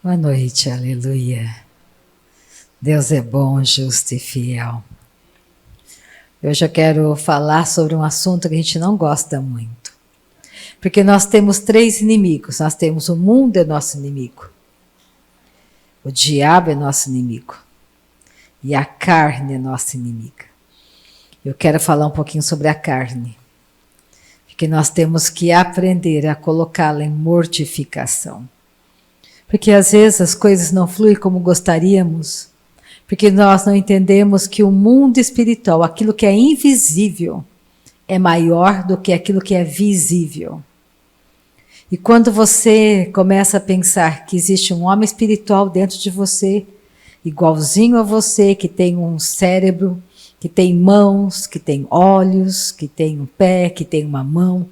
Boa noite, aleluia. Deus é bom, justo e fiel. Hoje eu quero falar sobre um assunto que a gente não gosta muito. Porque nós temos 3 inimigos. Nós temos o mundo é nosso inimigo. O diabo é nosso inimigo. E a carne é nossa inimiga. Eu quero falar um pouquinho sobre a carne. Porque nós temos que aprender a colocá-la em mortificação. Porque às vezes as coisas não fluem como gostaríamos, porque nós não entendemos que o mundo espiritual, aquilo que é invisível, é maior do que aquilo que é visível. E quando você começa a pensar que existe um homem espiritual dentro de você, igualzinho a você, que tem um cérebro, que tem mãos, que tem olhos, que tem um pé, que tem uma mão,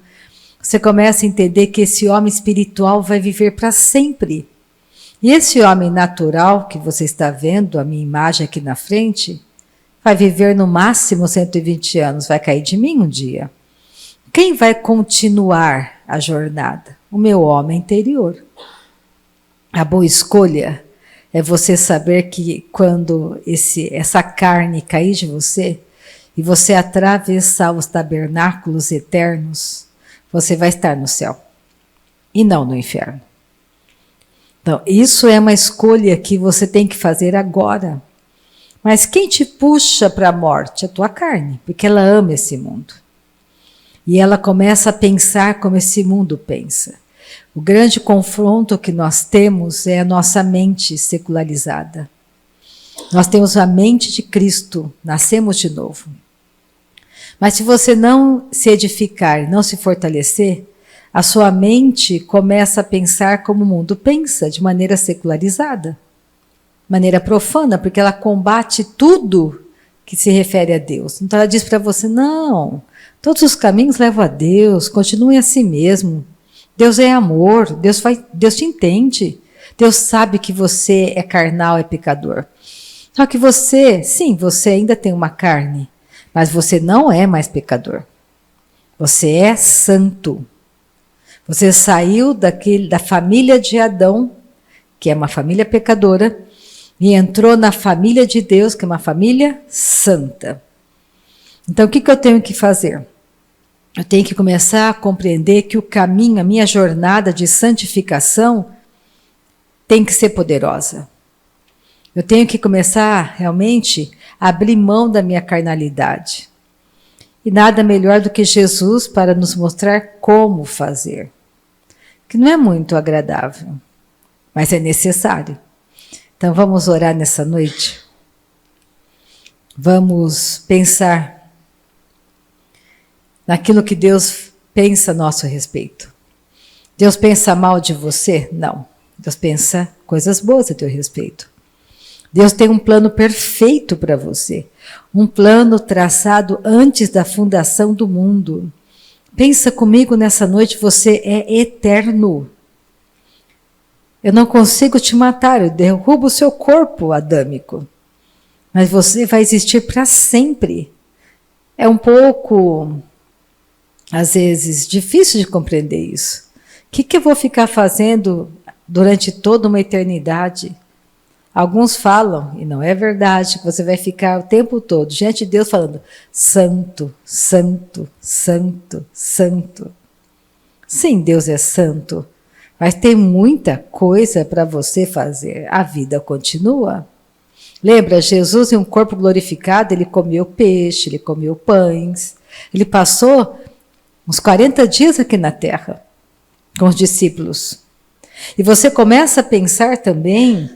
você começa a entender que esse homem espiritual vai viver para sempre. E esse homem natural que você está vendo, a minha imagem aqui na frente, vai viver no máximo 120 anos, vai cair de mim um dia. Quem vai continuar a jornada? O meu homem interior. A boa escolha é você saber que quando essa carne cair de você e você atravessar os tabernáculos eternos, você vai estar no céu e não no inferno. Então, isso é uma escolha que você tem que fazer agora. Mas quem te puxa para a morte? A tua carne, porque ela ama esse mundo. E ela começa a pensar como esse mundo pensa. O grande confronto que nós temos é a nossa mente secularizada. Nós temos a mente de Cristo, nascemos de novo. Mas se você não se edificar, não se fortalecer, a sua mente começa a pensar como o mundo pensa, de maneira secularizada, maneira profana, porque ela combate tudo que se refere a Deus. Então ela diz para você, não, todos os caminhos levam a Deus, continue a si mesmo. Deus é amor, Deus te entende. Deus sabe que você é carnal, é pecador. Só que você, sim, você ainda tem uma carne, mas você não é mais pecador. Você é santo. Você saiu da família de Adão, que é uma família pecadora, e entrou na família de Deus, que é uma família santa. Então, o que eu tenho que fazer? Eu tenho que começar a compreender que o caminho, a minha jornada de santificação, tem que ser poderosa. Eu tenho que começar realmente a abrir mão da minha carnalidade. E nada melhor do que Jesus para nos mostrar como fazer. Que não é muito agradável, mas é necessário. Então vamos orar nessa noite. Vamos pensar naquilo que Deus pensa a nosso respeito. Deus pensa mal de você? Não. Deus pensa coisas boas a teu respeito. Deus tem um plano perfeito para você. Um plano traçado antes da fundação do mundo. Pensa comigo nessa noite, você é eterno. Eu não consigo te matar, eu derrubo o seu corpo adâmico. Mas você vai existir para sempre. É um pouco, às vezes, difícil de compreender isso. O que eu vou ficar fazendo durante toda uma eternidade? Alguns falam, e não é verdade, que você vai ficar o tempo todo diante de Deus falando santo, santo, santo, santo. Sim, Deus é santo, mas tem muita coisa para você fazer. A vida continua. Lembra, Jesus em um corpo glorificado, ele comeu peixe, ele comeu pães. Ele passou uns 40 dias aqui na terra com os discípulos. E você começa a pensar também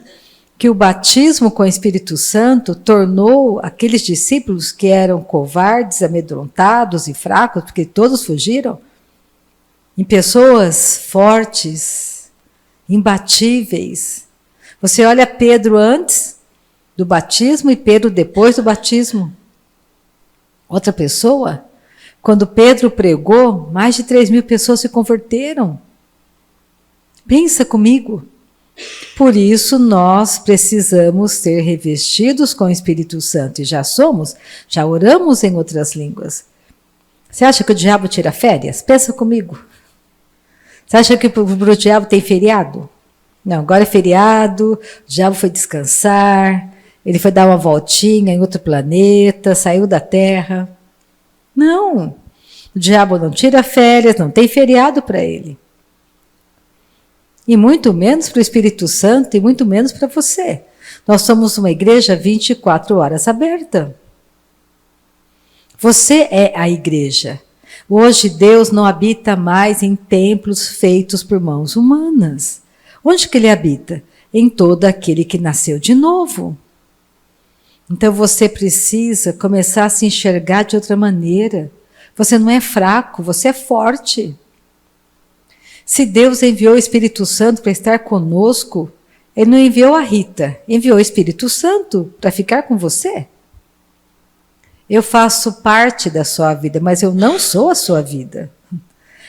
que o batismo com o Espírito Santo tornou aqueles discípulos que eram covardes, amedrontados e fracos, porque todos fugiram, em pessoas fortes, imbatíveis. Você olha Pedro antes do batismo e Pedro depois do batismo. Outra pessoa, quando Pedro pregou, mais de 3.000 pessoas se converteram. Pensa comigo. Por isso nós precisamos ser revestidos com o Espírito Santo. E já somos, já oramos em outras línguas. Você acha que o diabo tira férias? Pensa comigo. Você acha que o diabo tem feriado? Não, agora é feriado, o diabo foi descansar, ele foi dar uma voltinha em outro planeta, saiu da Terra. Não, o diabo não tira férias, não tem feriado para ele. E muito menos para o Espírito Santo e muito menos para você. Nós somos uma igreja 24 horas aberta. Você é a igreja. Hoje Deus não habita mais em templos feitos por mãos humanas. Onde que ele habita? Em todo aquele que nasceu de novo. Então você precisa começar a se enxergar de outra maneira. Você não é fraco, você é forte. Se Deus enviou o Espírito Santo para estar conosco, ele não enviou a Rita, enviou o Espírito Santo para ficar com você. Eu faço parte da sua vida, mas eu não sou a sua vida.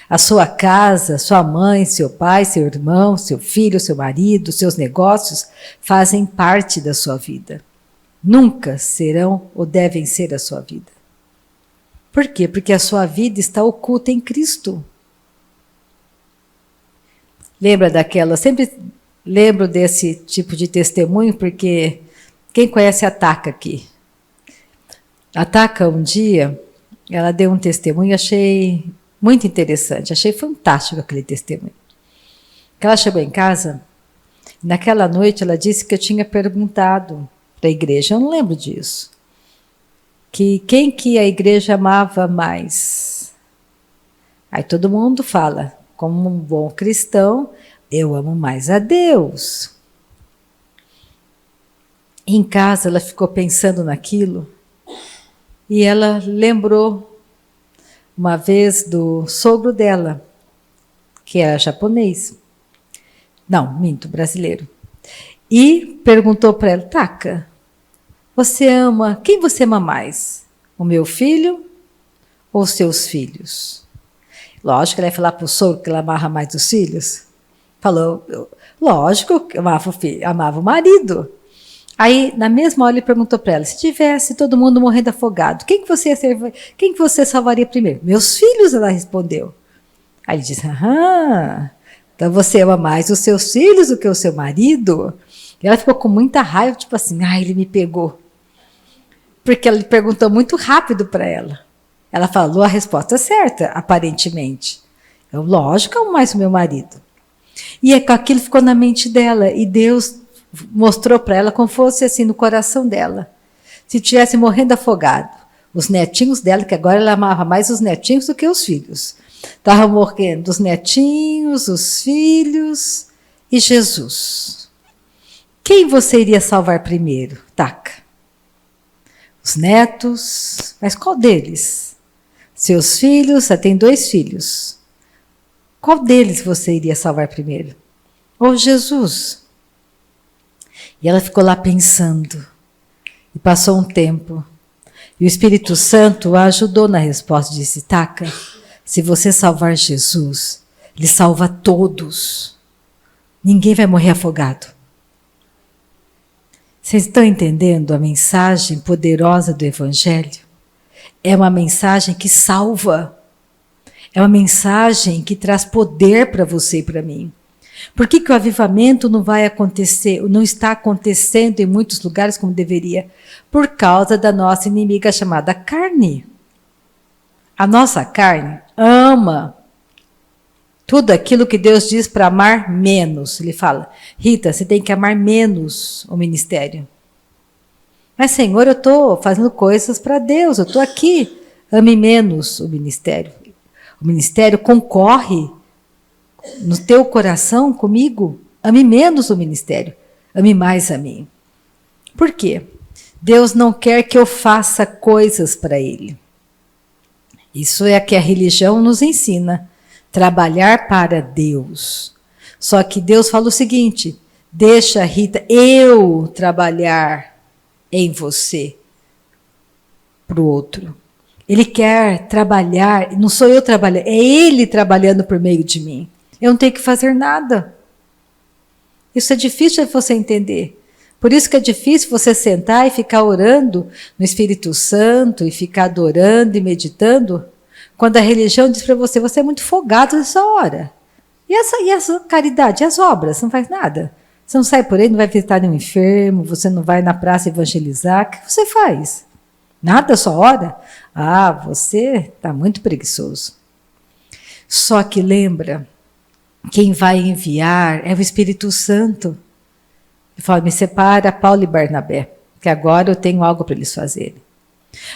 A sua casa, sua mãe, seu pai, seu irmão, seu filho, seu marido, seus negócios fazem parte da sua vida. Nunca serão ou devem ser a sua vida. Por quê? Porque a sua vida está oculta em Cristo. Lembra daquela? Sempre lembro desse tipo de testemunho, porque quem conhece a Taca aqui? A Taca, um dia, ela deu um testemunho, achei muito interessante, achei fantástico aquele testemunho. Que ela chegou em casa, naquela noite ela disse que eu tinha perguntado para a igreja, eu não lembro disso, que quem que a igreja amava mais. Aí todo mundo fala, como um bom cristão, eu amo mais a Deus. Em casa ela ficou pensando naquilo e ela lembrou uma vez do sogro dela, que era japonês. Não, minto, brasileiro. E perguntou para ela, Taca, quem você ama mais? O meu filho ou os seus filhos? Lógico que ela ia falar para o sogro que ela amava mais os filhos. Falou, lógico que amava o marido. Aí, na mesma hora, ele perguntou para ela, se tivesse todo mundo morrendo afogado, quem que você salvaria primeiro? Meus filhos, ela respondeu. Aí ele disse, então você ama mais os seus filhos do que o seu marido? E ela ficou com muita raiva, tipo assim, ele me pegou. Porque ele perguntou muito rápido para ela. Ela falou a resposta certa, aparentemente. Lógico, eu amo mais o meu marido. E aquilo ficou na mente dela, e Deus mostrou para ela como fosse assim no coração dela. Se estivesse morrendo afogado, os netinhos dela, que agora ela amava mais os netinhos do que os filhos. Estavam morrendo os netinhos, os filhos e Jesus. Quem você iria salvar primeiro? Taca. Os netos, mas qual deles? Seus filhos, você tem 2 filhos. Qual deles você iria salvar primeiro? Ou Jesus? E ela ficou lá pensando. E passou um tempo. E o Espírito Santo a ajudou na resposta. Disse, Taca, se você salvar Jesus, ele salva todos. Ninguém vai morrer afogado. Vocês estão entendendo a mensagem poderosa do Evangelho? É uma mensagem que salva. É uma mensagem que traz poder para você e para mim. Por que o avivamento não vai acontecer, não está acontecendo em muitos lugares como deveria? Por causa da nossa inimiga chamada carne. A nossa carne ama tudo aquilo que Deus diz para amar menos. Ele fala, Rita, você tem que amar menos o ministério. Mas, Senhor, eu estou fazendo coisas para Deus, eu estou aqui. Ame menos o ministério. O ministério concorre no teu coração comigo. Ame menos o ministério. Ame mais a mim. Por quê? Deus não quer que eu faça coisas para Ele. Isso é que a religião nos ensina. Trabalhar para Deus. Só que Deus fala o seguinte, deixa, Rita, eu trabalhar em você para o outro. Ele quer trabalhar, não sou eu trabalhando, é Ele trabalhando por meio de mim. Eu não tenho que fazer nada. Isso é difícil de você entender. Por isso que é difícil você sentar e ficar orando no Espírito Santo e ficar adorando e meditando, quando a religião diz para você, você é muito folgado nessa hora. E essa caridade, e as obras, não faz nada. Você não sai por aí, não vai visitar nenhum enfermo, você não vai na praça evangelizar. O que você faz? Nada, só ora? Ah, você está muito preguiçoso. Só que lembra, quem vai enviar é o Espírito Santo. Ele fala, me separa Paulo e Barnabé, que agora eu tenho algo para eles fazerem.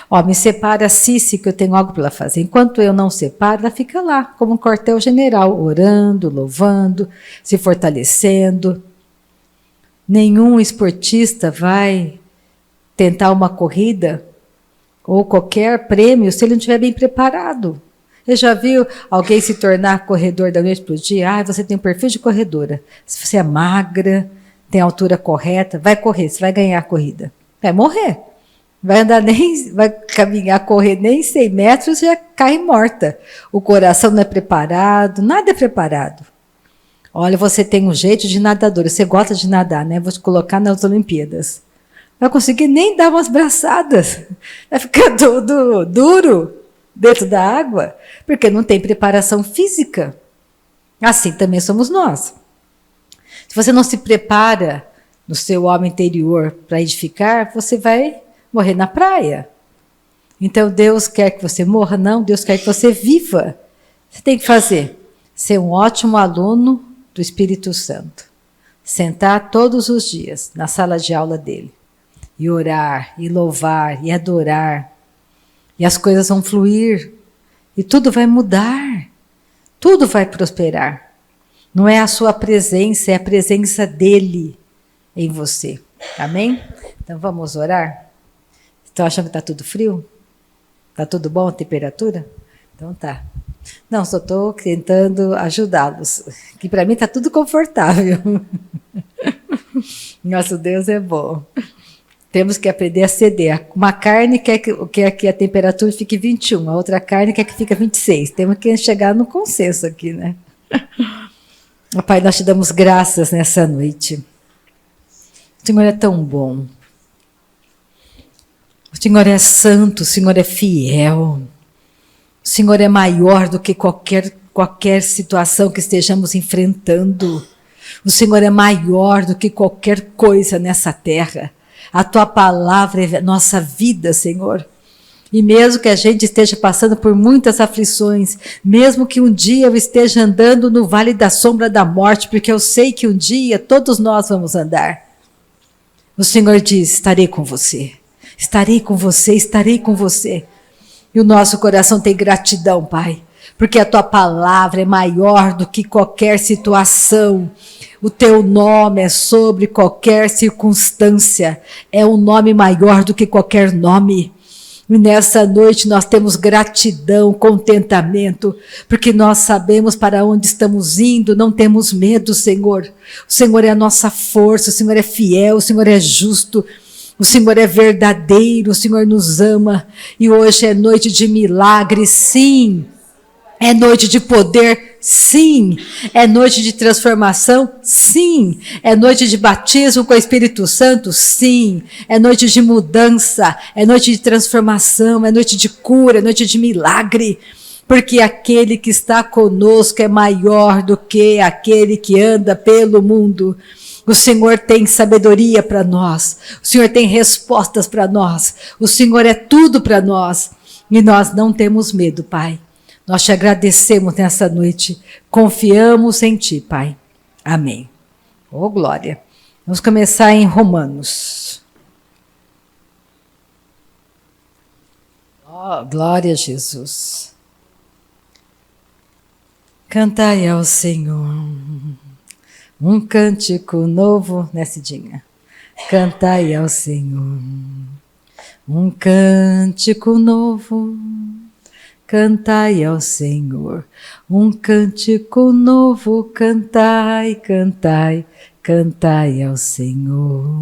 Ó, me separa Cici, que eu tenho algo para ela fazer. Enquanto eu não separo, ela fica lá, como um quartel-general, orando, louvando, se fortalecendo. Nenhum esportista vai tentar uma corrida ou qualquer prêmio se ele não estiver bem preparado. Você já viu alguém se tornar corredor da noite para o dia? Ah, você tem um perfil de corredora. Se você é magra, tem a altura correta, vai correr, você vai ganhar a corrida. Vai morrer. Vai andar nem, vai caminhar, correr nem 100 metros, já cai morta. O coração não é preparado, nada é preparado. Olha, você tem um jeito de nadador, você gosta de nadar, né? Vou te colocar nas Olimpíadas. Não vai conseguir nem dar umas braçadas. Vai ficar todo duro dentro da água, porque não tem preparação física. Assim também somos nós. Se você não se prepara no seu homem interior para edificar, você vai morrer na praia. Então Deus quer que você morra? Não, Deus quer que você viva. Você tem que fazer, ser um ótimo aluno do Espírito Santo. Sentar todos os dias na sala de aula dele. E orar, e louvar, e adorar. E as coisas vão fluir. E tudo vai mudar. Tudo vai prosperar. Não é a sua presença, é a presença dele em você. Amém? Então vamos orar? Estão achando que está tudo frio? Está tudo bom a temperatura? Então tá. Não, só estou tentando ajudá-los. Que para mim está tudo confortável. Nosso Deus é bom. Temos que aprender a ceder. Uma carne quer que a temperatura fique 21, a outra carne quer que fique 26. Temos que chegar no consenso aqui, né? Pai, nós te damos graças nessa noite. O Senhor é tão bom. O Senhor é santo, o Senhor é fiel. O Senhor é maior do que qualquer situação que estejamos enfrentando. O Senhor é maior do que qualquer coisa nessa terra. A tua palavra é nossa vida, Senhor. E mesmo que a gente esteja passando por muitas aflições, mesmo que um dia eu esteja andando no vale da sombra da morte, porque eu sei que um dia todos nós vamos andar. O Senhor diz, estarei com você. Estarei com você, estarei com você. E o nosso coração tem gratidão, Pai, porque a tua palavra é maior do que qualquer situação. O teu nome é sobre qualquer circunstância. É um nome maior do que qualquer nome. E nessa noite nós temos gratidão, contentamento, porque nós sabemos para onde estamos indo, não temos medo, Senhor. O Senhor é a nossa força, o Senhor é fiel, o Senhor é justo. O Senhor é verdadeiro, o Senhor nos ama. E hoje é noite de milagre, sim. É noite de poder, sim. É noite de transformação, sim. É noite de batismo com o Espírito Santo, sim. É noite de mudança, é noite de transformação, é noite de cura, é noite de milagre. Porque aquele que está conosco é maior do que aquele que anda pelo mundo. O Senhor tem sabedoria para nós. O Senhor tem respostas para nós. O Senhor é tudo para nós. E nós não temos medo, Pai. Nós te agradecemos nessa noite. Confiamos em Ti, Pai. Amém. Oh, glória. Vamos começar em Romanos. Oh, glória a Jesus. Cantai ao Senhor um cântico novo, né, Cidinha? Cantai ao Senhor um cântico novo. Cantai ao Senhor um cântico novo. Cantai, cantai, cantai ao Senhor.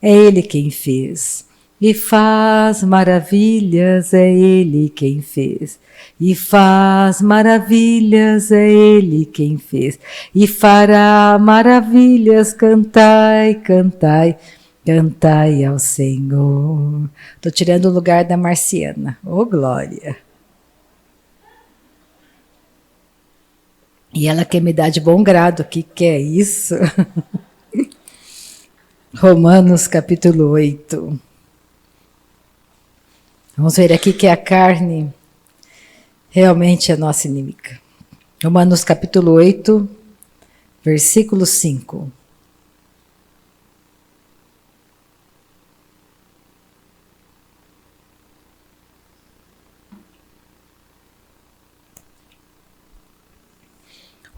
É Ele quem fez e faz maravilhas, é Ele quem fez. E faz maravilhas, é Ele quem fez. E fará maravilhas, cantai, cantai, cantai ao Senhor. Estou tirando o lugar da Marciana. Oh, glória! E ela quer me dar de bom grado. O que é isso? Romanos capítulo 8. Vamos ver aqui que a carne realmente é nossa inimiga. Romanos capítulo 8, versículo 5.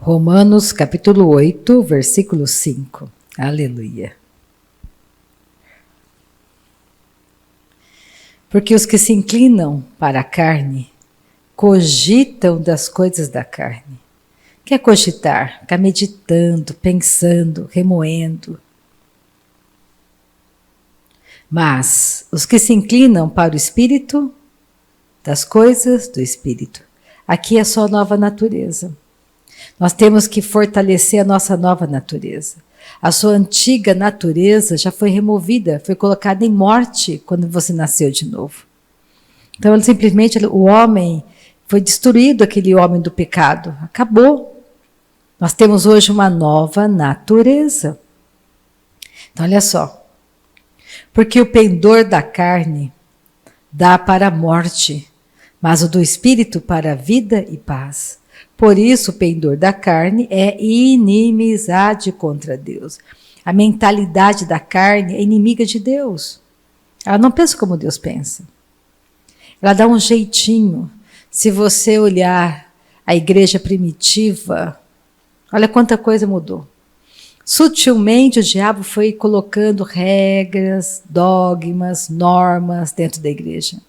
Romanos capítulo 8, versículo 5. Aleluia. Porque os que se inclinam para a carne cogitam das coisas da carne. O que é cogitar? Ficar meditando, pensando, remoendo. Mas os que se inclinam para o Espírito, das coisas do Espírito. Aqui é só nova natureza. Nós temos que fortalecer a nossa nova natureza. A sua antiga natureza já foi removida, foi colocada em morte quando você nasceu de novo. Então, simplesmente, o homem foi destruído, aquele homem do pecado. Acabou. Nós temos hoje uma nova natureza. Então, olha só. Porque o pendor da carne dá para a morte, mas o do espírito para a vida e paz. Por isso, o pendor da carne é inimizade contra Deus. A mentalidade da carne é inimiga de Deus. Ela não pensa como Deus pensa. Ela dá um jeitinho. Se você olhar a igreja primitiva, olha quanta coisa mudou. Sutilmente o diabo foi colocando regras, dogmas, normas dentro da igreja.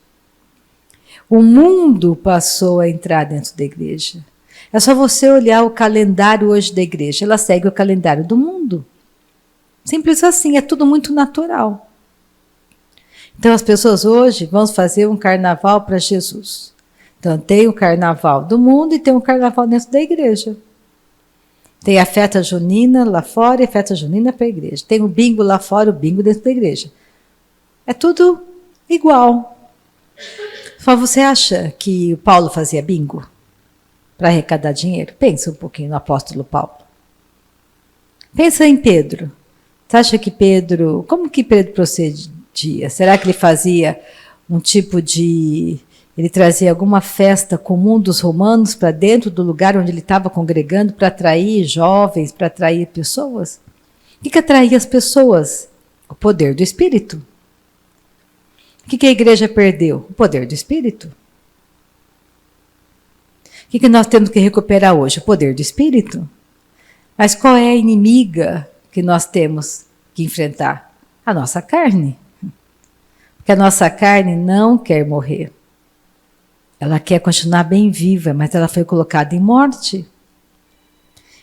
O mundo passou a entrar dentro da igreja. É só você olhar o calendário hoje da igreja. Ela segue o calendário do mundo. Simples assim, é tudo muito natural. Então as pessoas hoje vão fazer um carnaval para Jesus. Então tem o carnaval do mundo e tem o carnaval dentro da igreja. Tem a festa junina lá fora e a festa junina para a igreja. Tem o bingo lá fora, o bingo dentro da igreja. É tudo igual. Só você acha que o Paulo fazia bingo para arrecadar dinheiro? Pensa um pouquinho no apóstolo Paulo. Pensa em Pedro. Você acha que Pedro... Como que Pedro procedia? Será que ele fazia um tipo de... Ele trazia alguma festa comum dos romanos para dentro do lugar onde ele estava congregando para atrair jovens, para atrair pessoas? O que atraía as pessoas? O poder do Espírito. O que a igreja perdeu? O poder do Espírito. O que nós temos que recuperar hoje? O poder do Espírito. Mas qual é a inimiga que nós temos que enfrentar? A nossa carne. Porque a nossa carne não quer morrer. Ela quer continuar bem viva, mas ela foi colocada em morte.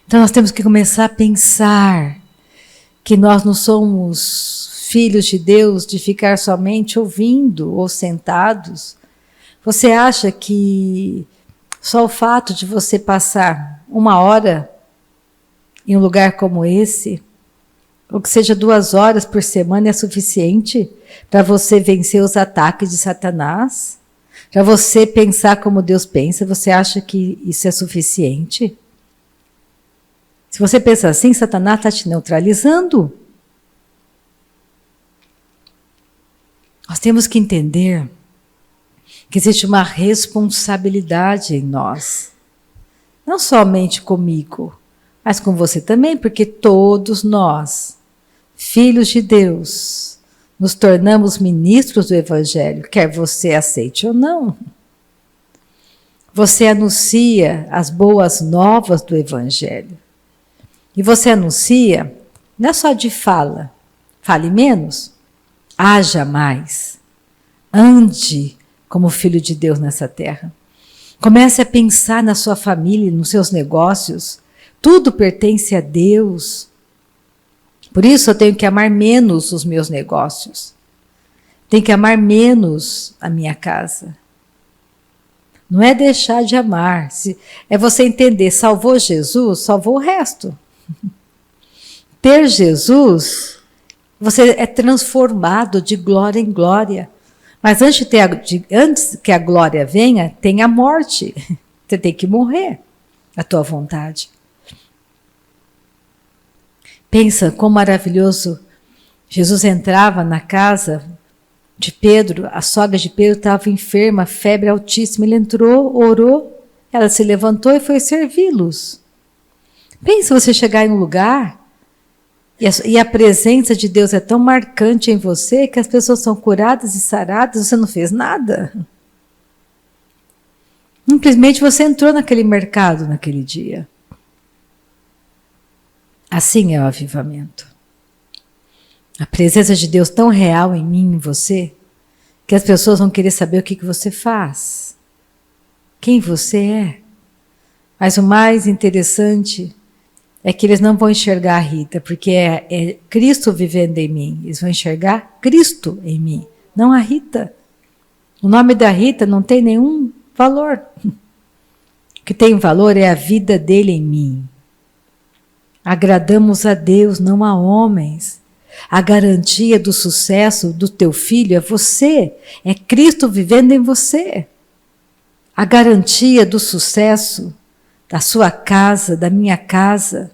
Então nós temos que começar a pensar que nós não somos filhos de Deus de ficar somente ouvindo ou sentados. Você acha que só o fato de você passar 1 hora em um lugar como esse, ou que seja 2 horas por semana, é suficiente para você vencer os ataques de Satanás? Para você pensar como Deus pensa, você acha que isso é suficiente? Se você pensa assim, Satanás está te neutralizando. Nós temos que entender que existe uma responsabilidade em nós. Não somente comigo, mas com você também, porque todos nós, filhos de Deus, nos tornamos ministros do Evangelho, quer você aceite ou não. Você anuncia as boas novas do Evangelho. E você anuncia, não é só de fala, fale menos, haja mais, ande como filho de Deus nessa terra. Comece a pensar na sua família, nos seus negócios, tudo pertence a Deus. Por isso eu tenho que amar menos os meus negócios. Tenho que amar menos a minha casa. Não é deixar de amar. É você entender, salvou Jesus, salvou o resto. Ter Jesus, você é transformado de glória em glória. Mas antes que a glória venha, tem a morte. Você tem que morrer à tua vontade. Pensa quão maravilhoso. Jesus entrava na casa de Pedro, a sogra de Pedro estava enferma, febre altíssima. Ele entrou, orou, ela se levantou e foi servi-los. Pensa você chegar em um lugar e a presença de Deus é tão marcante em você que as pessoas são curadas e saradas, você não fez nada. Simplesmente você entrou naquele mercado naquele dia. Assim é o avivamento. A presença de Deus tão real em mim, em você, que as pessoas vão querer saber o que você faz, quem você é. Mas o mais interessante é que eles não vão enxergar a Rita, porque é Cristo vivendo em mim. Eles vão enxergar Cristo em mim, não a Rita. O nome da Rita não tem nenhum valor. O que tem valor é a vida dele em mim. Agradamos a Deus, não a homens. A garantia do sucesso do teu filho é você, é Cristo vivendo em você. A garantia do sucesso da sua casa, da minha casa,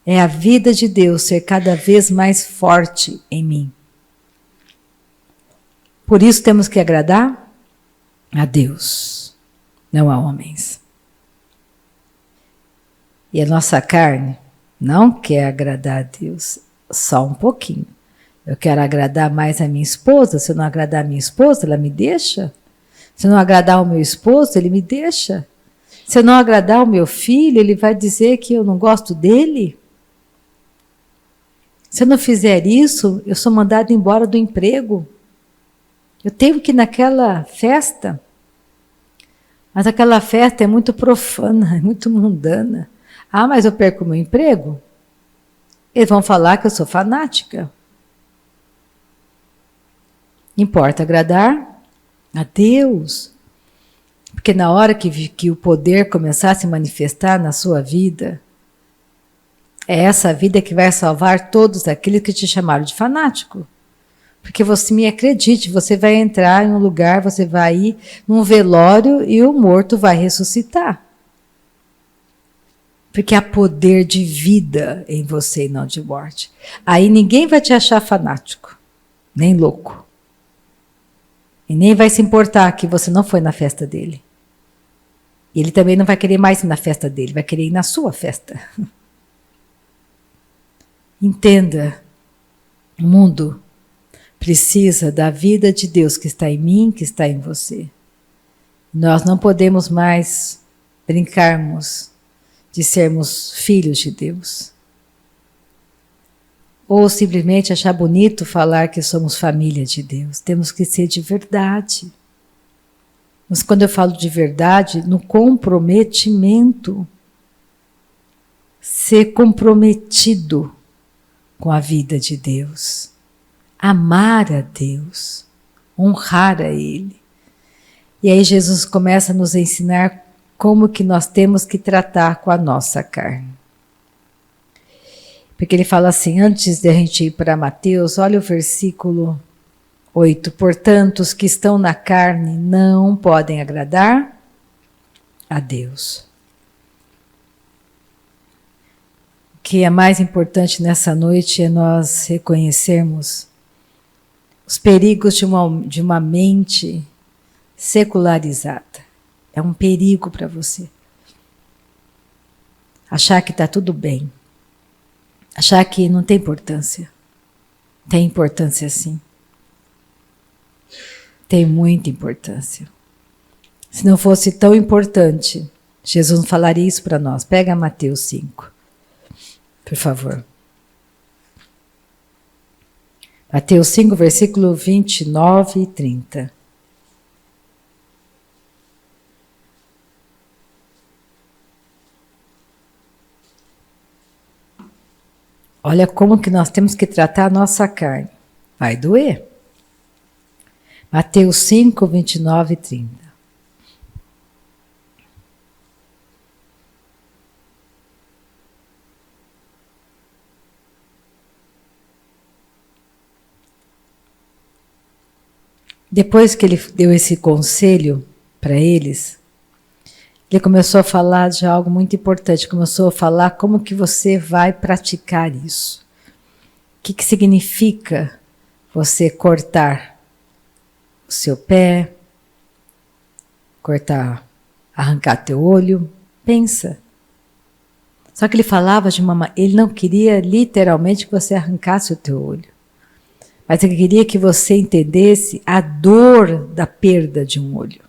é a vida de Deus ser cada vez mais forte em mim. Por isso temos que agradar a Deus, não a homens. E a nossa carne não quer agradar a Deus. Só um pouquinho. Eu quero agradar mais a minha esposa. Se eu não agradar a minha esposa, ela me deixa. Se eu não agradar o meu esposo, ele me deixa. Se eu não agradar o meu filho, ele vai dizer que eu não gosto dele. Se eu não fizer isso, eu sou mandado embora do emprego. Eu tenho que ir naquela festa. Mas aquela festa é muito profana, é muito mundana. Ah, mas eu perco o meu emprego? Eles vão falar que eu sou fanática. Importa agradar a Deus. Porque na hora que o poder começar a se manifestar na sua vida, é essa vida que vai salvar todos aqueles que te chamaram de fanático. Porque você me acredite, você vai entrar em um lugar, você vai ir num velório e o morto vai ressuscitar. Porque há poder de vida em você e não de morte. Aí ninguém vai te achar fanático, nem louco. E nem vai se importar que você não foi na festa dele. E ele também não vai querer mais ir na festa dele, vai querer ir na sua festa. Entenda, o mundo precisa da vida de Deus que está em mim, que está em você. Nós não podemos mais brincarmos de sermos filhos de Deus. Ou simplesmente achar bonito falar que somos família de Deus. Temos que ser de verdade. Mas quando eu falo de verdade, no comprometimento. Ser comprometido com a vida de Deus. Amar a Deus. Honrar a Ele. E aí Jesus começa a nos ensinar como que nós temos que tratar com a nossa carne. Porque ele fala assim, antes de a gente ir para Mateus, olha o versículo 8. Portanto, os que estão na carne não podem agradar a Deus. O que é mais importante nessa noite é nós reconhecermos os perigos de uma mente secularizada. É um perigo para você. Achar que está tudo bem. Achar que não tem importância. Tem importância sim. Tem muita importância. Se não fosse tão importante, Jesus não falaria isso para nós. Pega Mateus 5, por favor. Mateus 5, versículo 29 e 30. Olha como que nós temos que tratar a nossa carne. Vai doer. Mateus 5, 29 e 30. Depois que ele deu esse conselho para eles, Ele começou a falar de algo muito importante, começou a falar como que você vai praticar isso. O que significa você cortar o seu pé, arrancar teu olho? Pensa. Só que ele falava de ele não queria literalmente que você arrancasse o teu olho. Mas ele queria que você entendesse a dor da perda de um olho.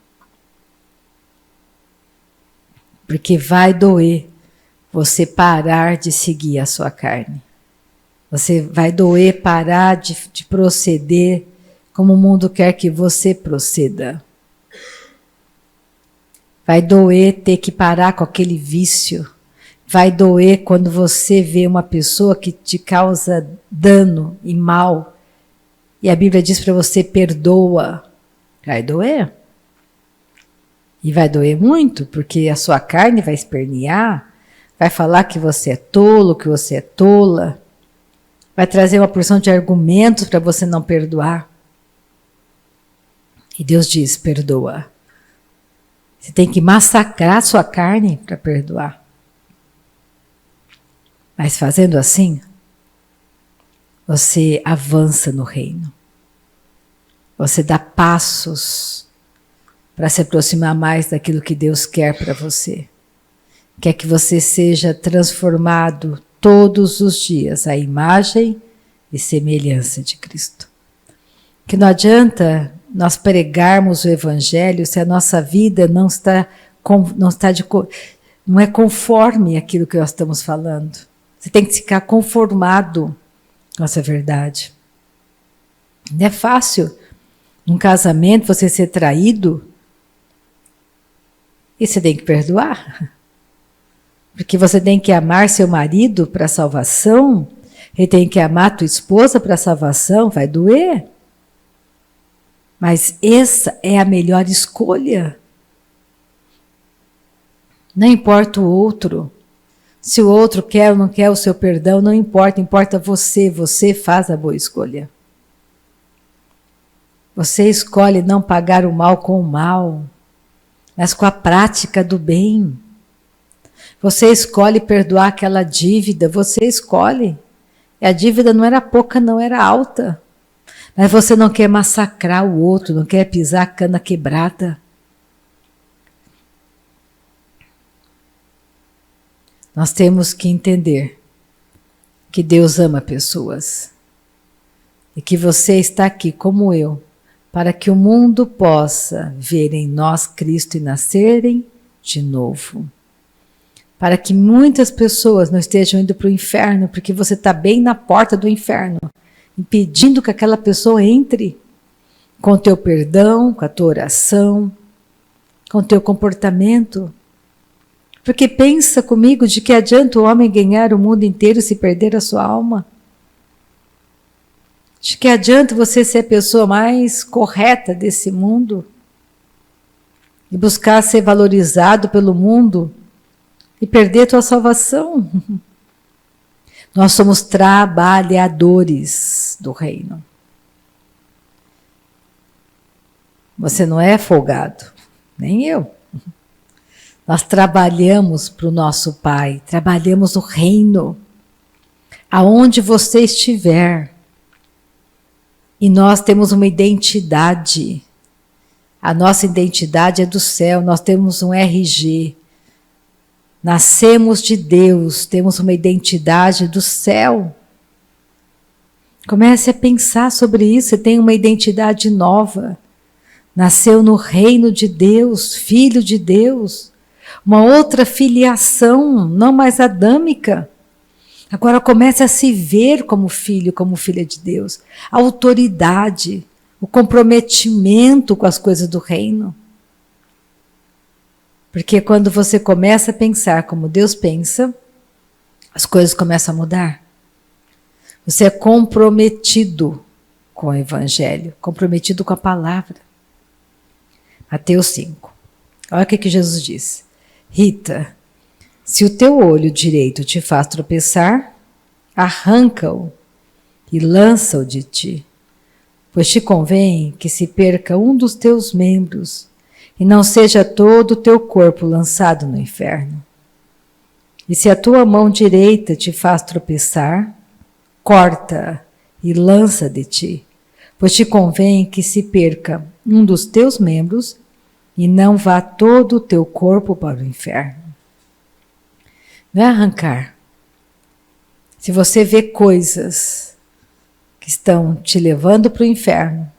Porque vai doer você parar de seguir a sua carne. Você vai doer parar de proceder como o mundo quer que você proceda. Vai doer ter que parar com aquele vício. Vai doer quando você vê uma pessoa que te causa dano e mal. E a Bíblia diz para você, perdoa. Vai doer. E vai doer muito, porque a sua carne vai espernear, vai falar que você é tolo, que você é tola, vai trazer uma porção de argumentos para você não perdoar. E Deus diz, perdoa. Você tem que massacrar a sua carne para perdoar. Mas fazendo assim, você avança no reino. Você dá passos para se aproximar mais daquilo que Deus quer para você. Quer que você seja transformado todos os dias à imagem e semelhança de Cristo. Que não adianta nós pregarmos o Evangelho se a nossa vida não é conforme aquilo que nós estamos falando. Você tem que ficar conformado com essa verdade. Não é fácil, num casamento, você ser traído. E você tem que perdoar. Porque você tem que amar seu marido para a salvação. Ele tem que amar tua esposa para a salvação. Vai doer. Mas essa é a melhor escolha. Não importa o outro. Se o outro quer ou não quer o seu perdão, não importa. Importa você. Você faz a boa escolha. Você escolhe não pagar o mal com o mal, mas com a prática do bem. Você escolhe perdoar aquela dívida, você escolhe. E a dívida não era pouca, não era alta. Mas você não quer massacrar o outro, não quer pisar a cana quebrada. Nós temos que entender que Deus ama pessoas. E que você está aqui como eu, para que o mundo possa ver em nós Cristo e nascerem de novo. Para que muitas pessoas não estejam indo para o inferno, porque você está bem na porta do inferno, impedindo que aquela pessoa entre com o teu perdão, com a tua oração, com o teu comportamento. Porque pensa comigo, de que adianta o homem ganhar o mundo inteiro se perder a sua alma? De que adianta você ser a pessoa mais correta desse mundo e buscar ser valorizado pelo mundo e perder tua salvação? Nós somos trabalhadores do reino. Você não é folgado, nem eu. Nós trabalhamos para o nosso Pai, trabalhamos o reino, aonde você estiver. E nós temos uma identidade. A nossa identidade é do céu, nós temos um RG. Nascemos de Deus, temos uma identidade do céu. Comece a pensar sobre isso, você tem uma identidade nova. Nasceu no reino de Deus, filho de Deus. Uma outra filiação, não mais adâmica. Agora comece a se ver como filho, como filha de Deus. A autoridade, o comprometimento com as coisas do reino. Porque quando você começa a pensar como Deus pensa, as coisas começam a mudar. Você é comprometido com o Evangelho, comprometido com a palavra. Mateus 5. Olha o que Jesus diz. Rita, se o teu olho direito te faz tropeçar, arranca-o e lança-o de ti, pois te convém que se perca um dos teus membros e não seja todo o teu corpo lançado no inferno. E se a tua mão direita te faz tropeçar, corta e lança de ti, pois te convém que se perca um dos teus membros e não vá todo o teu corpo para o inferno. Não é arrancar. Se você vê coisas que estão te levando para o inferno,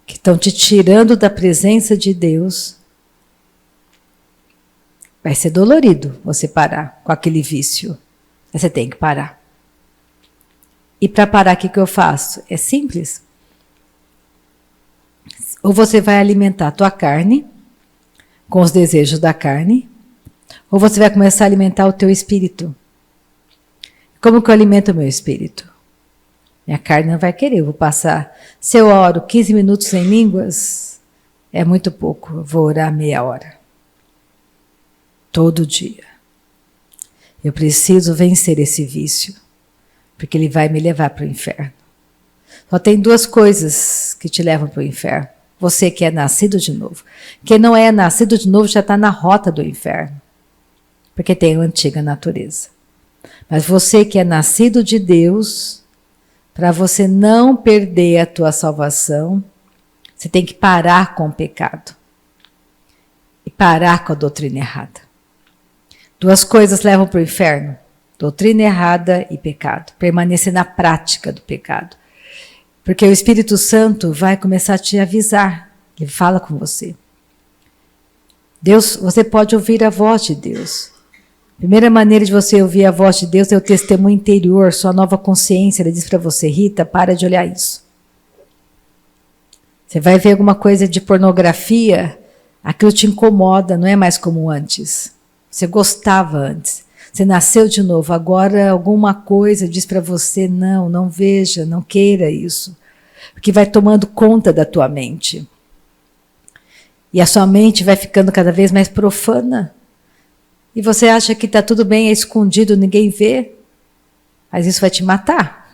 que estão te tirando da presença de Deus, vai ser dolorido você parar com aquele vício. Mas você tem que parar. E para parar, o que eu faço? É simples. Ou você vai alimentar a tua carne, com os desejos da carne, ou você vai começar a alimentar o teu espírito. Como que eu alimento o meu espírito? Minha carne não vai querer, eu vou passar. Se eu oro 15 minutos em línguas, é muito pouco, eu vou orar meia hora. Todo dia. Eu preciso vencer esse vício, porque ele vai me levar para o inferno. Só tem duas coisas que te levam para o inferno. Você que é nascido de novo. Quem não é nascido de novo já está na rota do inferno, porque tem a antiga natureza. Mas você que é nascido de Deus, para você não perder a tua salvação, você tem que parar com o pecado e parar com a doutrina errada. Duas coisas levam para o inferno: doutrina errada e pecado. Permanecer na prática do pecado. Porque o Espírito Santo vai começar a te avisar. Ele fala com você. Deus, você pode ouvir a voz de Deus. A primeira maneira de você ouvir a voz de Deus é o testemunho interior, sua nova consciência. Ele diz para você: Rita, para de olhar isso. Você vai ver alguma coisa de pornografia, aquilo te incomoda, não é mais como antes. Você gostava antes. Você nasceu de novo, agora alguma coisa diz para você: não, não veja, não queira isso. Porque vai tomando conta da tua mente. E a sua mente vai ficando cada vez mais profana. E você acha que está tudo bem, é escondido, ninguém vê. Mas isso vai te matar.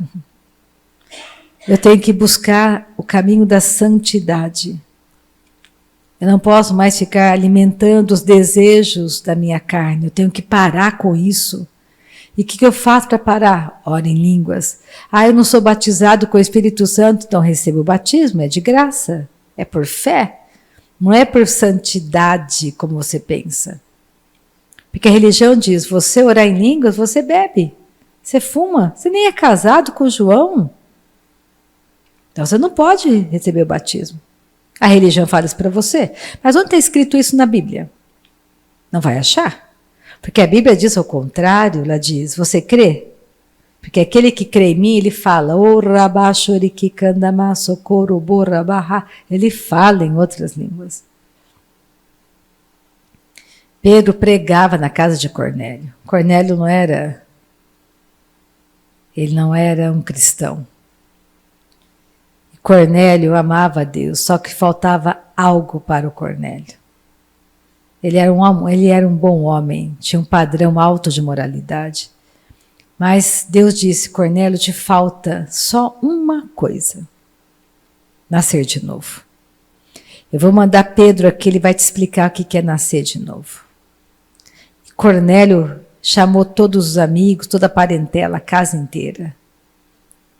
Eu tenho que buscar o caminho da santidade. Eu não posso mais ficar alimentando os desejos da minha carne. Eu tenho que parar com isso. E o que eu faço para parar? Oro em línguas. Eu não sou batizado com o Espírito Santo, então recebo o batismo. É de graça. É por fé. Não é por santidade, como você pensa. Porque a religião diz: você orar em línguas, você bebe. Você fuma. Você nem é casado com o João. Então você não pode receber o batismo. A religião fala isso para você. Mas onde está escrito isso na Bíblia? Não vai achar. Porque a Bíblia diz ao contrário, ela diz: você crê? Porque aquele que crê em mim, ele fala, ele fala em outras línguas. Pedro pregava na casa de Cornélio. Cornélio ele não era um cristão. Cornélio amava a Deus, só que faltava algo para o Cornélio. Ele era um bom homem, tinha um padrão alto de moralidade. Mas Deus disse: Cornélio, te falta só uma coisa: nascer de novo. Eu vou mandar Pedro aqui, ele vai te explicar o que é nascer de novo. Cornélio chamou todos os amigos, toda a parentela, a casa inteira.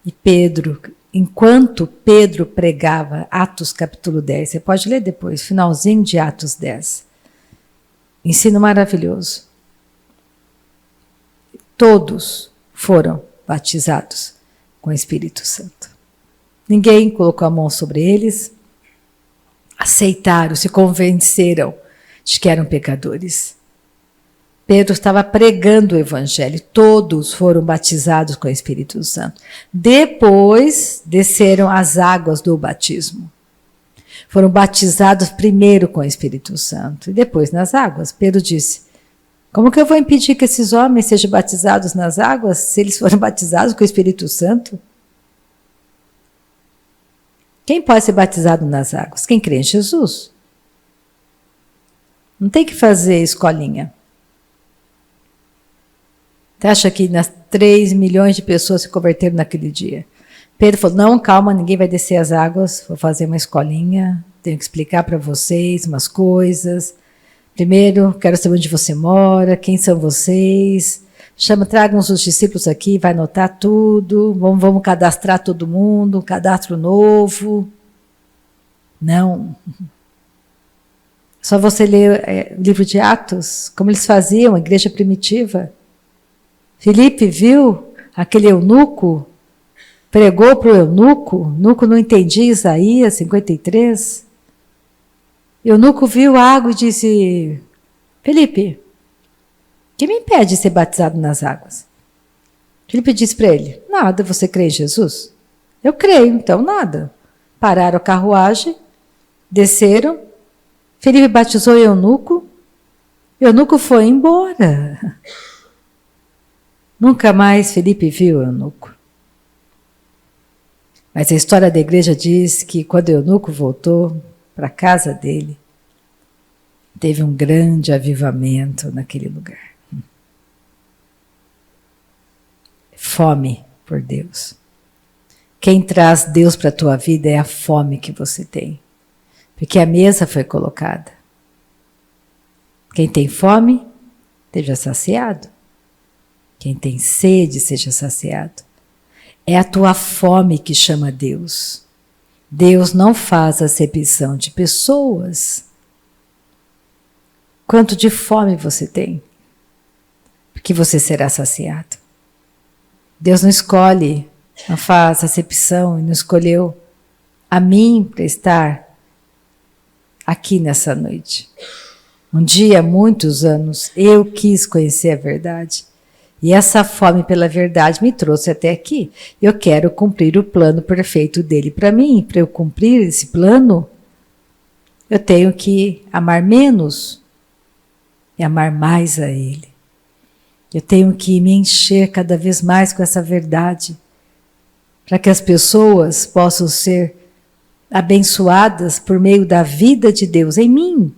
E Pedro, enquanto Pedro pregava, Atos capítulo 10, você pode ler depois, finalzinho de Atos 10. Ensino maravilhoso. Todos foram batizados com o Espírito Santo. Ninguém colocou a mão sobre eles, aceitaram, se convenceram de que eram pecadores. Pedro estava pregando o Evangelho, todos foram batizados com o Espírito Santo. Depois desceram as águas do batismo. Foram batizados primeiro com o Espírito Santo e depois nas águas. Pedro disse: como que eu vou impedir que esses homens sejam batizados nas águas se eles foram batizados com o Espírito Santo? Quem pode ser batizado nas águas? Quem crê em Jesus. Não tem que fazer escolinha. Você acha que 3 milhões de pessoas se converteram naquele dia? Pedro falou, não, calma, ninguém vai descer as águas, vou fazer uma escolinha, tenho que explicar para vocês umas coisas. Primeiro, quero saber onde você mora, quem são vocês. Tragam os discípulos aqui, vai anotar tudo, vamos cadastrar todo mundo, um cadastro novo. Não. Só você ler o livro de Atos, como eles faziam, a igreja primitiva. Filipe viu aquele eunuco, pregou para o eunuco não entendia Isaías 53. O eunuco viu a água e disse, Filipe, que me impede de ser batizado nas águas? Filipe disse para ele, nada, você crê em Jesus? Eu creio, então nada. Pararam a carruagem, desceram, Filipe batizou o eunuco foi embora. Nunca mais Filipe viu o eunuco. Mas a história da igreja diz que quando o eunuco voltou para a casa dele, teve um grande avivamento naquele lugar. Fome por Deus. Quem traz Deus para a tua vida é a fome que você tem. Porque a mesa foi colocada. Quem tem fome, esteja saciado. Quem tem sede, seja saciado. É a tua fome que chama Deus. Deus não faz acepção de pessoas. Quanto de fome você tem? Porque você será saciado. Deus não escolhe, não faz acepção e não escolheu a mim para estar aqui nessa noite. Um dia, há muitos anos, eu quis conhecer a verdade. E essa fome pela verdade me trouxe até aqui. Eu quero cumprir o plano perfeito dele para mim. Para eu cumprir esse plano, eu tenho que amar menos e amar mais a ele. Eu tenho que me encher cada vez mais com essa verdade, para que as pessoas possam ser abençoadas por meio da vida de Deus em mim.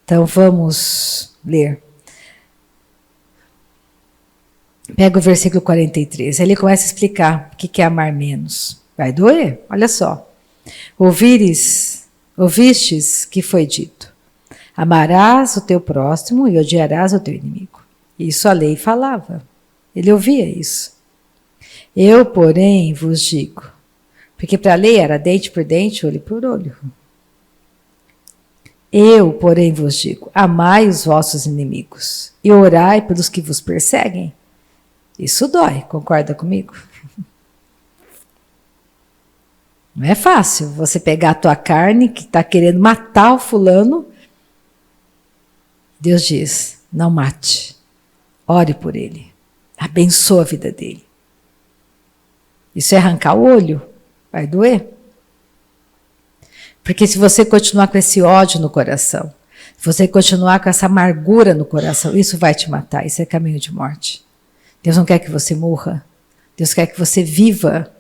Então vamos ler. Pega o versículo 43, ele começa a explicar o que é amar menos. Vai doer? Olha só. Ouvistes que foi dito, amarás o teu próximo e odiarás o teu inimigo. Isso a lei falava. Ele ouvia isso. Eu, porém, vos digo, porque para a lei era dente por dente, olho por olho. Eu, porém, vos digo, amai os vossos inimigos e orai pelos que vos perseguem. Isso dói, concorda comigo? Não é fácil você pegar a tua carne que está querendo matar o fulano. Deus diz, não mate, ore por ele, abençoa a vida dele. Isso é arrancar o olho, vai doer. Porque se você continuar com esse ódio no coração, se você continuar com essa amargura no coração, isso vai te matar, isso é caminho de morte. Deus não quer que você morra, Deus quer que você viva.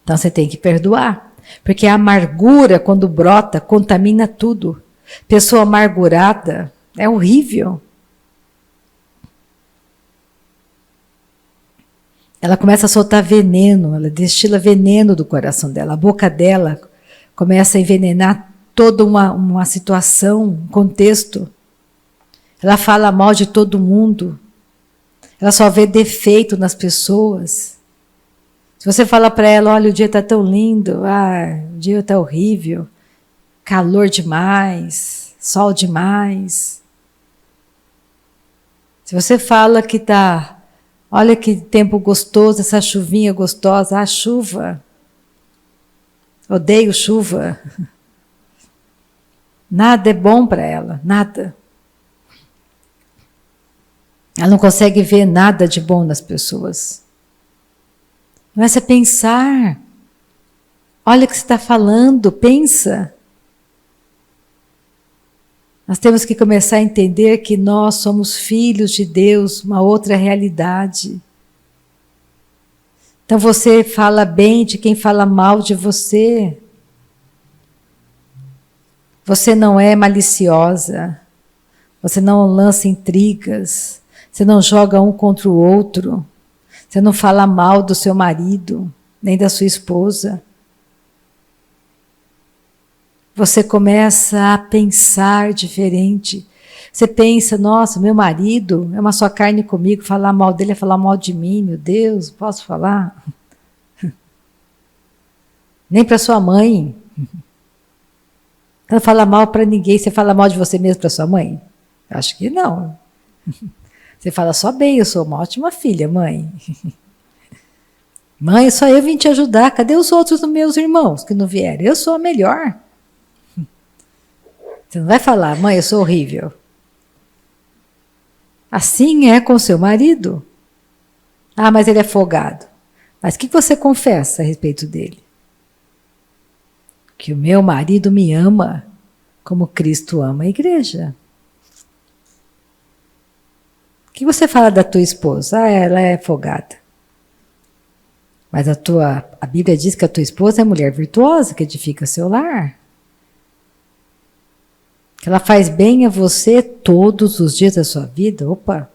Então você tem que perdoar, porque a amargura, quando brota, contamina tudo. Pessoa amargurada é horrível. Ela começa a soltar veneno, ela destila veneno do coração dela. A boca dela começa a envenenar toda uma situação, um contexto. Ela fala mal de todo mundo. Ela só vê defeito nas pessoas. Se você fala para ela, olha, o dia está tão lindo, o dia está horrível, calor demais, sol demais. Se você fala que está, olha que tempo gostoso, essa chuvinha gostosa, chuva. Odeio chuva. Nada é bom para ela, nada. Ela não consegue ver nada de bom nas pessoas. Começa a pensar. Olha o que você está falando, pensa. Nós temos que começar a entender que nós somos filhos de Deus, uma outra realidade. Então você fala bem de quem fala mal de você. Você não é maliciosa. Você não lança intrigas. Você não joga um contra o outro. Você não fala mal do seu marido, nem da sua esposa. Você começa a pensar diferente. Você pensa, nossa, meu marido é uma só carne comigo, falar mal dele é falar mal de mim, meu Deus, posso falar? Nem para sua mãe. Não fala mal para ninguém, você fala mal de você mesmo para sua mãe? Acho que não. Você fala só bem, eu sou uma ótima filha, mãe. Mãe, só eu vim te ajudar, cadê os outros meus irmãos que não vieram? Eu sou a melhor. Você não vai falar, mãe, eu sou horrível. Assim é com seu marido. Ah, mas ele é folgado. Mas o que você confessa a respeito dele? Que o meu marido me ama como Cristo ama a igreja. O que você fala da tua esposa? Ah, ela é folgada. Mas a Bíblia diz que a tua esposa é mulher virtuosa, que edifica seu lar. Que ela faz bem a você todos os dias da sua vida. Opa,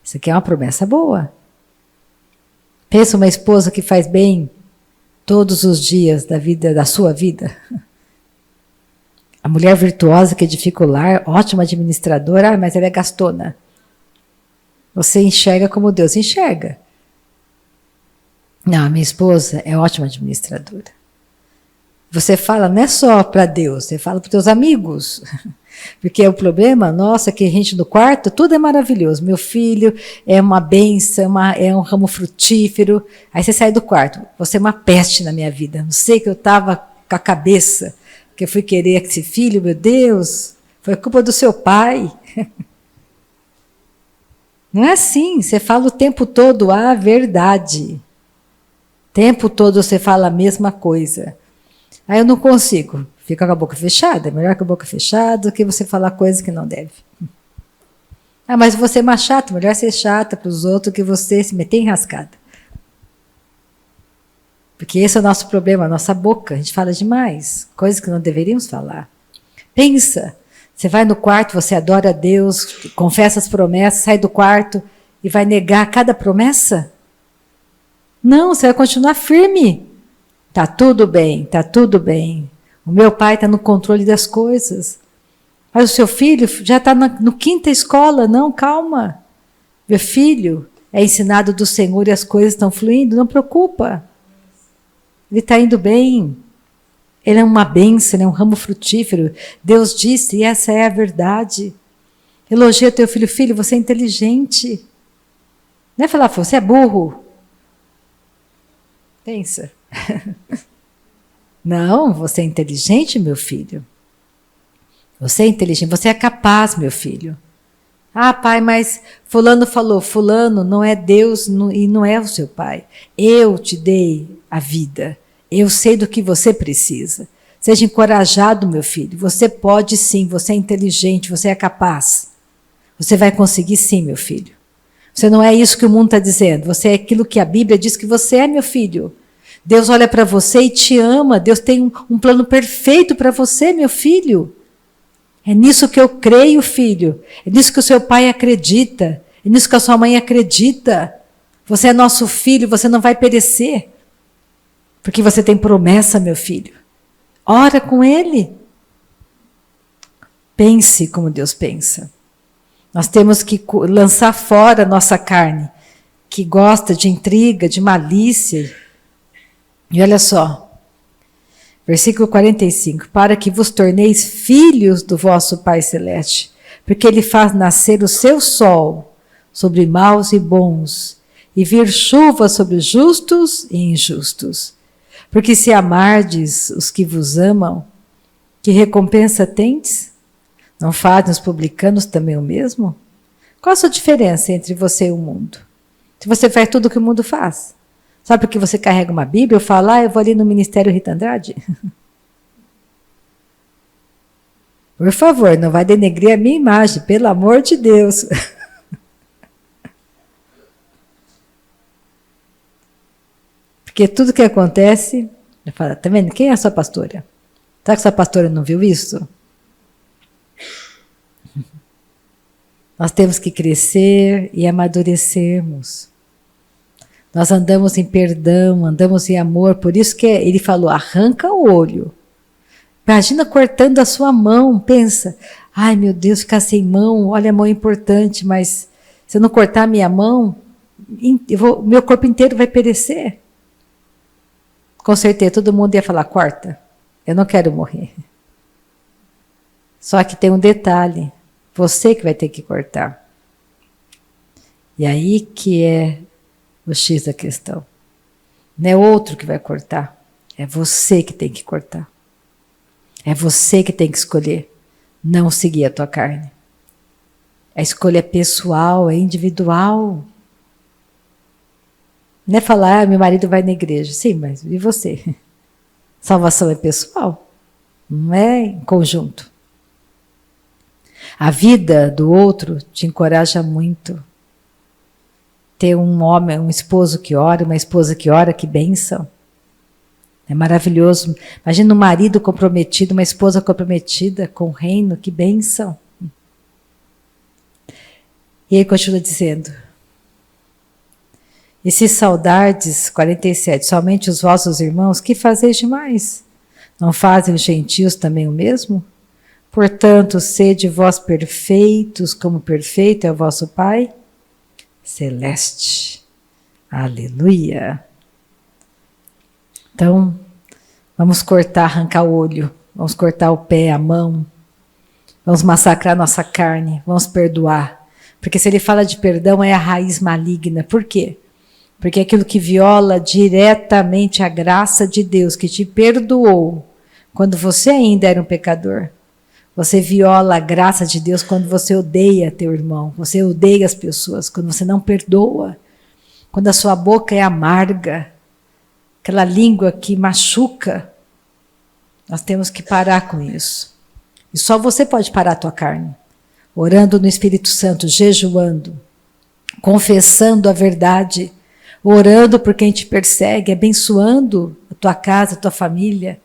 isso aqui é uma promessa boa. Pensa uma esposa que faz bem todos os dias da vida, da sua vida. A mulher virtuosa que edifica o lar, ótima administradora, mas ela é gastona. Você enxerga como Deus enxerga. Não, minha esposa é ótima administradora. Você fala não é só para Deus, você fala para os teus amigos. Porque o problema nosso é que a gente no quarto, tudo é maravilhoso. Meu filho é uma bênção, é um ramo frutífero. Aí você sai do quarto, você é uma peste na minha vida. Não sei que eu estava com a cabeça, que eu fui querer esse filho, meu Deus, foi culpa do seu pai. Não é assim, você fala o tempo todo a verdade. O tempo todo você fala a mesma coisa. Aí eu não consigo, fica com a boca fechada, é melhor com a boca fechada do que você falar coisas que não deve. Ah, mas você é mais chato, melhor ser chata para os outros que você se meter em rascada. Porque esse é o nosso problema, a nossa boca, a gente fala demais, coisas que não deveríamos falar. Pensa, você vai no quarto, você adora a Deus, confessa as promessas, sai do quarto e vai negar cada promessa? Não, você vai continuar firme. Tá tudo bem, tá tudo bem. O meu pai está no controle das coisas. Mas o seu filho já está no quinta escola. Não, calma. Meu filho é ensinado do Senhor e as coisas estão fluindo. Não preocupa. Ele está indo bem. Ele é uma bênção, ele é um ramo frutífero. Deus disse, e essa é a verdade. Elogia teu filho. Filho, você é inteligente. Não é falar, você é burro. Pensa. Não, você é inteligente, meu filho. Você é inteligente, você é capaz, meu filho. Ah, pai, mas fulano falou, fulano não é Deus e não é o seu pai. Eu te dei a vida. Eu sei do que você precisa. Seja encorajado, meu filho. Você pode sim, você é inteligente, você é capaz. Você vai conseguir sim, meu filho. Você não é isso que o mundo está dizendo. Você é aquilo que a Bíblia diz que você é, meu filho. Deus olha para você e te ama. Deus tem um plano perfeito para você, meu filho. É nisso que eu creio, filho. É nisso que o seu pai acredita. É nisso que a sua mãe acredita. Você é nosso filho, você não vai perecer. Porque você tem promessa, meu filho. Ora com ele. Pense como Deus pensa. Nós temos que lançar fora a nossa carne, que gosta de intriga, de malícia. E olha só, versículo 45, para que vos torneis filhos do vosso Pai Celeste, porque Ele faz nascer o seu sol sobre maus e bons, e vir chuva sobre justos e injustos. Porque se amardes os que vos amam, que recompensa tendes? Não fazem os publicanos também o mesmo? Qual a sua diferença entre você e o mundo? Se você faz tudo o que o mundo faz. Sabe por que você carrega uma Bíblia? Eu falo, eu vou ali no Ministério Rita Andrade. Por favor, não vai denegrir a minha imagem, pelo amor de Deus. Porque tudo que acontece, eu falo, tá vendo? Quem é a sua pastora? Será que a sua pastora não viu isso? Nós temos que crescer e amadurecermos. Nós andamos em perdão, andamos em amor, por isso que ele falou, arranca o olho. Imagina cortando a sua mão, pensa, ai meu Deus, ficar sem mão, olha, a mão é importante, mas se eu não cortar a minha mão, meu corpo inteiro vai perecer. Com certeza, todo mundo ia falar, corta, eu não quero morrer. Só que tem um detalhe, você que vai ter que cortar. E aí que é o X da questão. Não é outro que vai cortar, é você que tem que cortar. É você que tem que escolher não seguir a tua carne. A escolha é pessoal, é individual. Não é falar, meu marido vai na igreja. Sim, mas e você? Salvação é pessoal, não é em conjunto. A vida do outro te encoraja muito. Ter um homem, um esposo que ora, uma esposa que ora, que bênção. É maravilhoso. Imagina um marido comprometido, uma esposa comprometida com o reino, que bênção. E ele continua dizendo, e se saudardes, 47, somente os vossos irmãos, que fazeis demais? Não fazem os gentios também o mesmo? Portanto, sede vós perfeitos, como perfeito é o vosso Pai Celeste. Aleluia! Então, vamos cortar, arrancar o olho, vamos cortar o pé, a mão, vamos massacrar nossa carne, vamos perdoar. Porque se ele fala de perdão, é a raiz maligna. Por quê? Porque é aquilo que viola diretamente a graça de Deus, que te perdoou quando você ainda era um pecador. Você viola a graça de Deus quando você odeia teu irmão, você odeia as pessoas, quando você não perdoa, quando a sua boca é amarga, aquela língua que machuca. Nós temos que parar com isso. E só você pode parar a tua carne. Orando no Espírito Santo, jejuando, confessando a verdade, orando por quem te persegue, abençoando a tua casa, a tua família,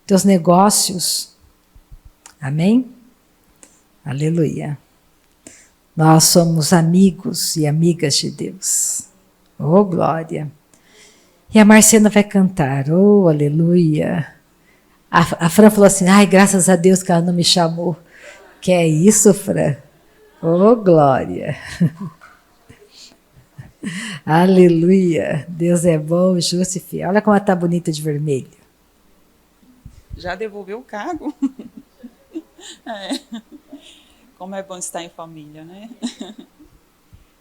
teus negócios. Amém? Aleluia. Nós somos amigos e amigas de Deus. Oh, glória. E a Marciana vai cantar. Oh, aleluia. A Fran falou assim, ai, graças a Deus que ela não me chamou. Que é isso, Fran? Oh, glória. Aleluia. Deus é bom, justo e fiel. Olha como ela está bonita de vermelho. Já devolveu o cargo? É. Como é bom estar em família, né?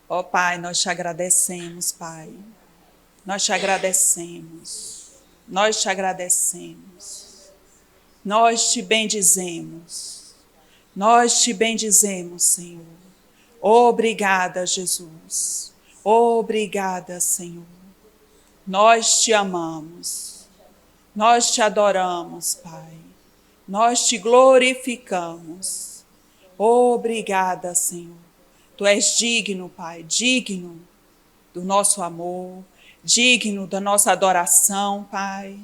Ó Pai, nós te agradecemos, Pai. Nós te agradecemos. Nós te agradecemos. Nós te bendizemos. Nós te bendizemos, Senhor. Obrigada, Jesus. Obrigada, Senhor. Nós te amamos. Nós te adoramos, Pai. Nós te glorificamos. Obrigada, Senhor. Tu és digno, Pai, digno do nosso amor, digno da nossa adoração, Pai.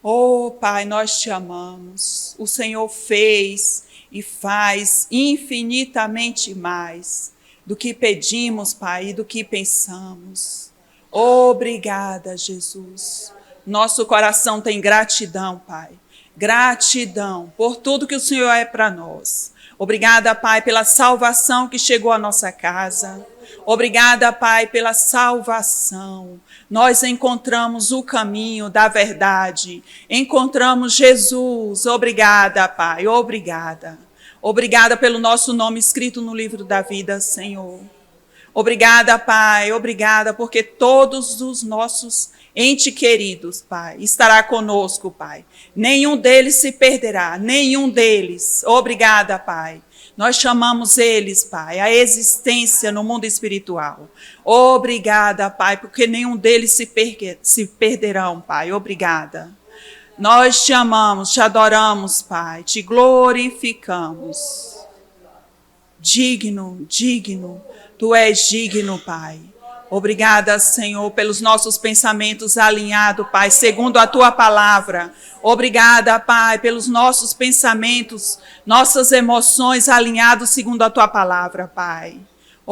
Oh, Pai, nós te amamos. O Senhor fez e faz infinitamente mais do que pedimos, Pai, e do que pensamos. Obrigada, Jesus. Nosso coração tem gratidão, Pai. Gratidão por tudo que o Senhor é para nós. Obrigada, Pai, pela salvação que chegou à nossa casa. Obrigada, Pai, pela salvação. Nós encontramos o caminho da verdade. Encontramos Jesus. Obrigada, Pai. Obrigada. Obrigada pelo nosso nome escrito no livro da vida, Senhor. Obrigada, Pai. Obrigada porque todos os nossos entes queridos, Pai, estará conosco, Pai. Nenhum deles se perderá. Nenhum deles. Obrigada, Pai. Nós chamamos eles, Pai, à existência no mundo espiritual. Obrigada, Pai, porque nenhum deles se perderão, Pai. Obrigada. Nós te amamos, te adoramos, Pai, te glorificamos. Digno, digno, tu és digno, Pai. Obrigada, Senhor, pelos nossos pensamentos alinhados, Pai, segundo a Tua palavra. Obrigada, Pai, pelos nossos pensamentos, nossas emoções alinhados segundo a Tua palavra, Pai.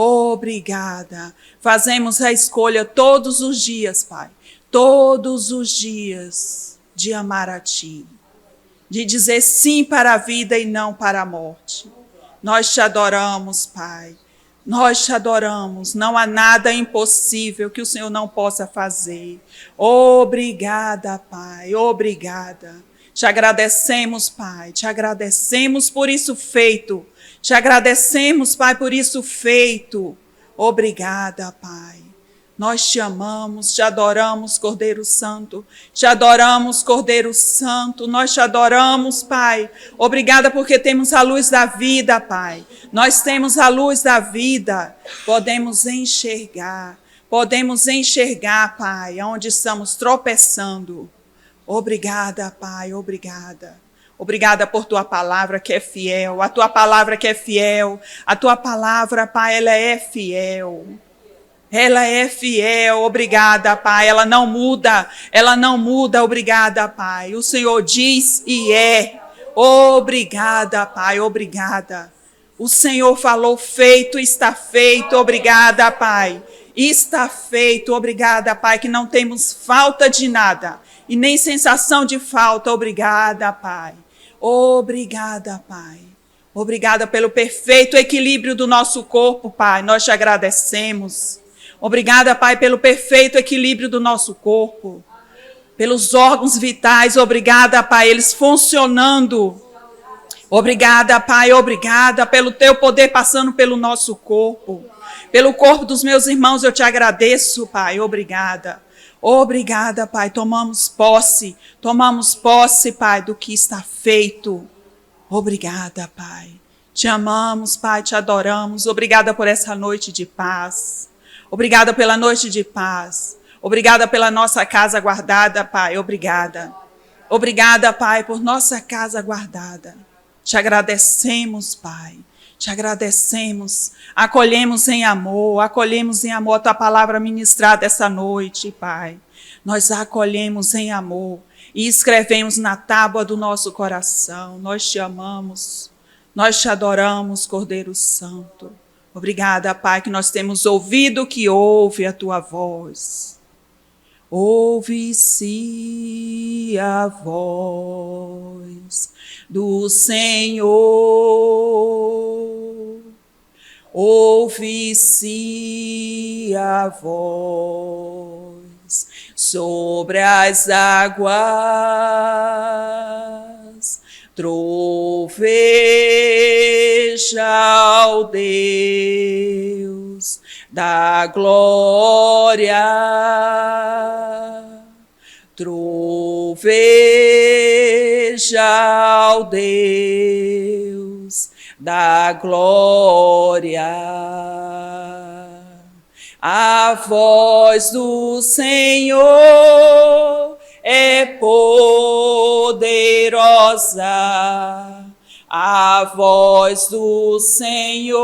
Obrigada. Fazemos a escolha todos os dias, Pai, todos os dias, de amar a Ti, de dizer sim para a vida e não para a morte. Nós te adoramos, Pai. Nós te adoramos. Não há nada impossível que o Senhor não possa fazer. Obrigada, Pai. Obrigada. Te agradecemos, Pai. Te agradecemos por isso feito. Te agradecemos, Pai, por isso feito. Obrigada, Pai. Nós te amamos, te adoramos, Cordeiro Santo. Te adoramos, Cordeiro Santo. Nós te adoramos, Pai. Obrigada porque temos a luz da vida, Pai. Nós temos a luz da vida. Podemos enxergar, Pai, onde estamos tropeçando. Obrigada, Pai, obrigada. Obrigada por tua palavra que é fiel. A tua palavra que é fiel. A tua palavra, Pai, ela é fiel. Ela é fiel, obrigada, Pai, ela não muda, obrigada, Pai. O Senhor diz e é, obrigada, Pai, obrigada. O Senhor falou, feito, está feito, obrigada, Pai. Está feito, obrigada, Pai, que não temos falta de nada e nem sensação de falta, obrigada, Pai. Obrigada, Pai. Obrigada pelo perfeito equilíbrio do nosso corpo, Pai, nós te agradecemos. Obrigada, Pai, pelo perfeito equilíbrio do nosso corpo, pelos órgãos vitais, obrigada, Pai, eles funcionando. Obrigada, Pai, obrigada pelo teu poder passando pelo nosso corpo, pelo corpo dos meus irmãos, eu te agradeço, Pai, obrigada. Obrigada, Pai, tomamos posse, Pai, do que está feito. Obrigada, Pai. Te amamos, Pai, te adoramos. Obrigada por essa noite de paz. Obrigada pela noite de paz. Obrigada pela nossa casa guardada, Pai. Obrigada. Obrigada, Pai, por nossa casa guardada. Te agradecemos, Pai. Te agradecemos. Acolhemos em amor a tua palavra ministrada essa noite, Pai. Nós acolhemos em amor e escrevemos na tábua do nosso coração. Nós te amamos. Nós te adoramos, Cordeiro Santo. Obrigada, Pai, que nós temos ouvido que ouve a tua voz. Ouve-se a voz do Senhor. Ouve-se a voz sobre as águas. Troveja ao Deus da glória. Troveja ao Deus da glória. A voz do Senhor é poderosa, a voz do Senhor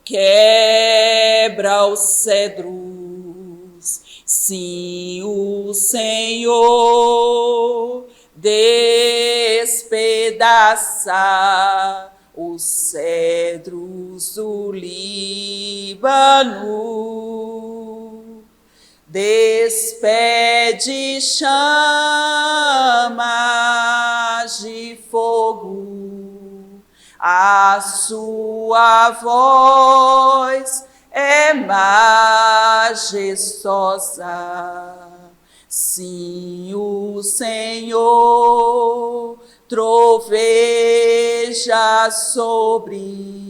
quebra os cedros. Sim, o Senhor despedaça os cedros do Líbano. Despede chamas de fogo, a sua voz é majestosa. Sim, o Senhor troveja sobre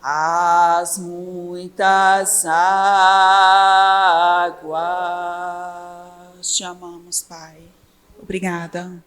as muitas águas. Te amamos, Pai. Obrigada.